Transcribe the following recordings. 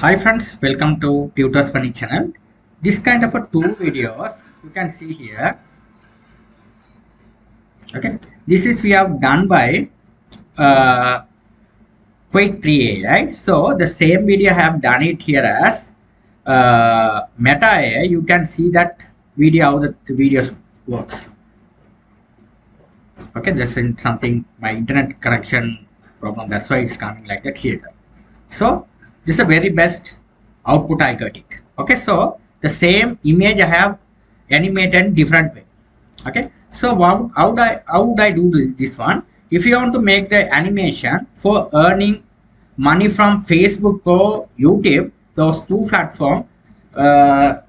Hi friends, welcome to TutusFunny channel. This kind of a two videos you can see here. Okay, this is we have done by uh, Qwen AI. So the same video I have done it here as Meta AI. You can see that video how the videos works. Okay, this is something my internet connection problem. That's why it's coming like that here. So this is the very best output I got it. Okay, so the same image I have animated different way. Okay, so how would I do this one? If you want to make the animation for earning money from Facebook or YouTube, those two platforms, uh,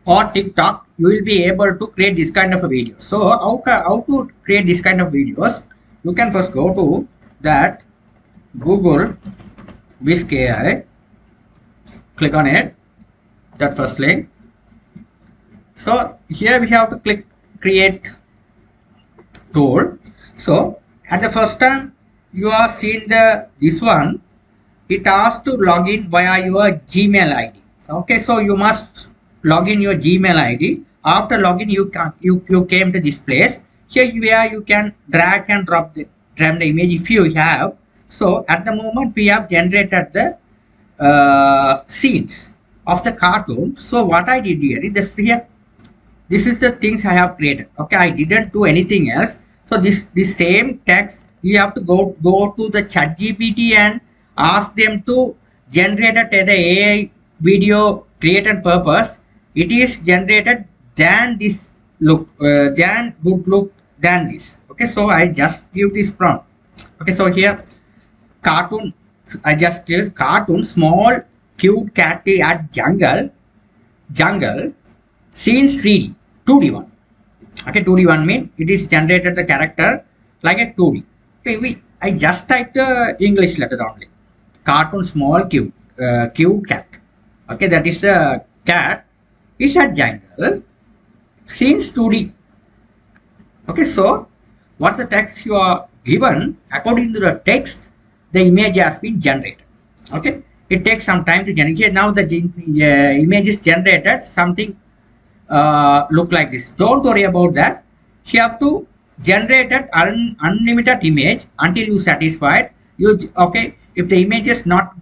or TikTok, you will be able to create this kind of a video. So how to create this kind of videos? You can first go to that Google Whisk AI, click on it, that first link. So here we have to click create tool. So at the first time you are seeing this one, it asks to log in via your Gmail ID. Okay, so you must log in your Gmail ID. After login, you came to this place. Here where you can drag and drop the image if you have. So at the moment we have generated the scenes of the cartoon. So what I did here is this is the things I have created. Okay, I didn't do anything else. So this same text you have to go to the chat GPT and ask them to generate the AI video created purpose. It is generated than this look, than good look than this. Okay, so I just give this prompt. Okay, so here cartoon, I just give cartoon small cute cat at jungle scenes 3D 2D one. Okay, 2D one mean it is generated the character like a 2D. Okay, I just typed the English letter only. Cartoon small cute cat. Okay, that is the cat is at jungle scenes 2D. Okay, so what's the text you are given? According to the text, the image has been generated. Okay, it takes some time to generate. Now the image is generated. Something look like this. Don't worry about that. You have to generate an unlimited image until you satisfied. Okay? If the image is not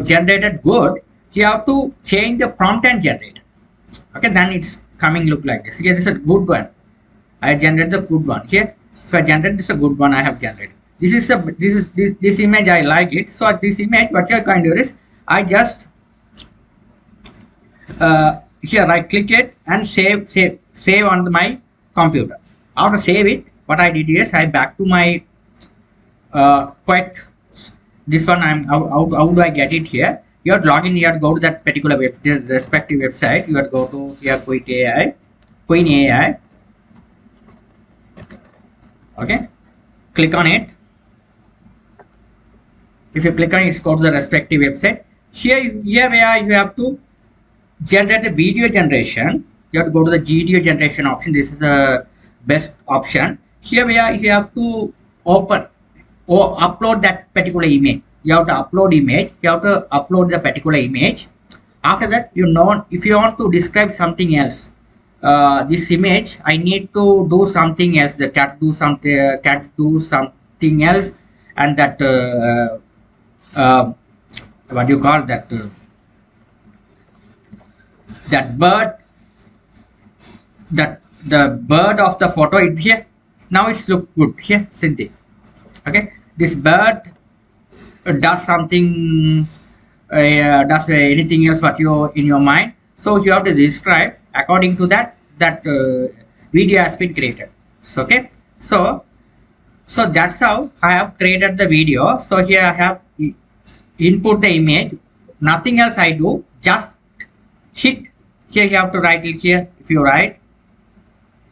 generated good, you have to change the prompt and generate. Okay, then it's coming look like this. Here, this is a good one. I generated the good one. Here, if I generate this is a good one, I have generated. This image I like it. So this image, what you're going to do is I just here right click it and save on my computer. After save it, what I did is I back to my quite this one. How do I get it here? You have to log in here, go to that particular respective website. You have to go to here Qwen AI. Okay, click on it. If you click on it, go to the respective website. Here where you have to generate the video generation. You have to go to the video generation option. This is the best option. Here where you have to open or upload that particular image. You have to upload image. You have to upload the particular image. After that, if you want to describe something else, this image I need to do something else. The cat do something else, and that what do you call that? That bird, the bird of the photo is here. Now it's look good here. Cynthia. Okay, this bird does something, does anything else what you in your mind. So you have to describe according to that video has been created. So, okay, so that's how I have created the video. So here I have input the image. Nothing else I do. Just hit. Here you have to write it here. If you write,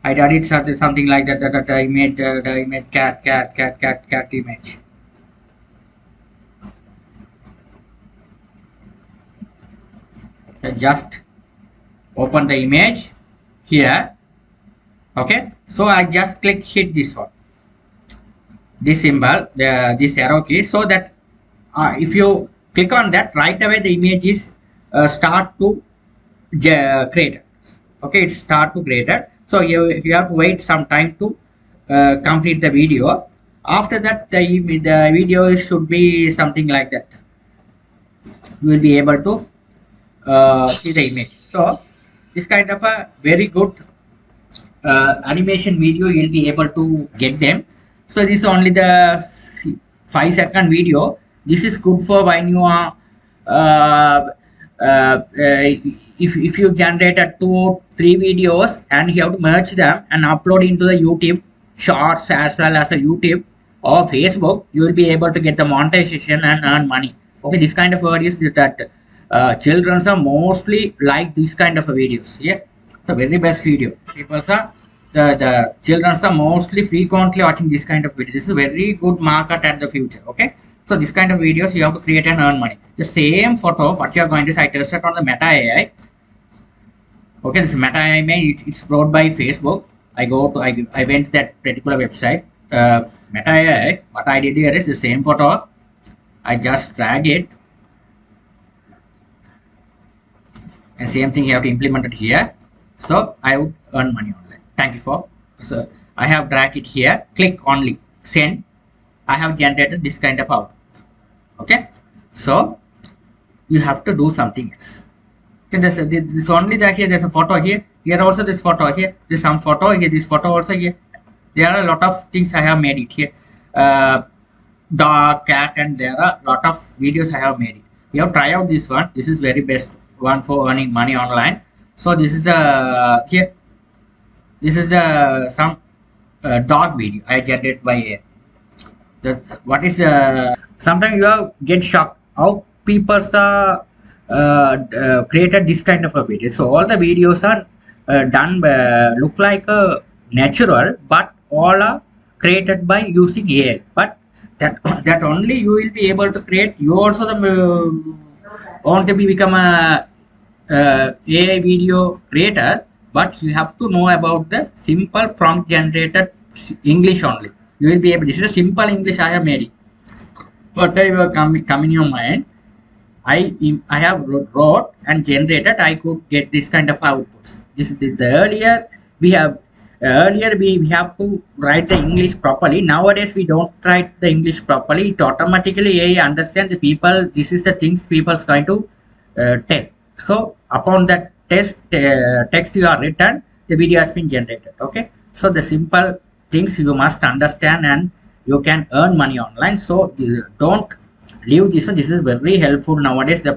I did it something like that. The image, the image cat image. Just open the image here. Okay, so I just click hit this one, this symbol, this arrow key, so that if you Click on that, right away the image is start to create. Okay, it's start to create it. So you have to wait some time to complete the video. After that the video should be something like that. You will be able to see the image. So this kind of a very good animation video, you'll be able to get them. So this is only the 5-second video. This is good for when you are uh, if you generated 2 3 videos and you have to merge them and upload into the YouTube shorts as well as a YouTube or Facebook, you will be able to get the monetization and earn money. Okay, this kind of word is that children are mostly like this kind of videos. Yeah, the very best video. People are the children are mostly frequently watching this kind of video. This is very good market at the future. Okay, so this kind of videos you have to create and earn money. The same photo what you are going to say, I tested on the Meta AI. Okay, this Meta AI it's brought by Facebook. I went to that particular website. Meta AI. What I did here is the same photo. I just drag it, and same thing you have to implement it here. So I would earn money online. Thank you for. So I have dragged it here. Click only send. I have generated this kind of output. Okay, so you have to do something else. Okay, this only that here. There's a photo here. Here also this photo here. There's some photo here. This photo also here. There are a lot of things I have made it here. Dog, cat, and there are a lot of videos I have made it. You have to try out this one. This is very best one for earning money online. So this is a here. This is the some dog video I generated by AI. What is sometimes you have get shocked how people are created this kind of a video. So all the videos are done look like a natural, but all are created by using AI. But that only you will be able to create. You also want to become a AI video creator, but you have to know about the simple prompt generated English only. You will be able. This is a simple English I have made it. Whatever come in your mind, I have wrote and generated. I could get this kind of outputs. This is the earlier we have. Earlier we have to write the English properly. Nowadays we don't write the English properly. It automatically AI understand the people. This is the things people is going to tell. So upon that text you are written, the video has been generated. Okay, so the simple things you must understand and you can earn money online. So don't leave this one. This is very helpful nowadays. There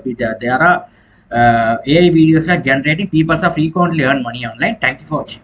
are AI videos are generating, people are frequently earn money online. Thank you for watching.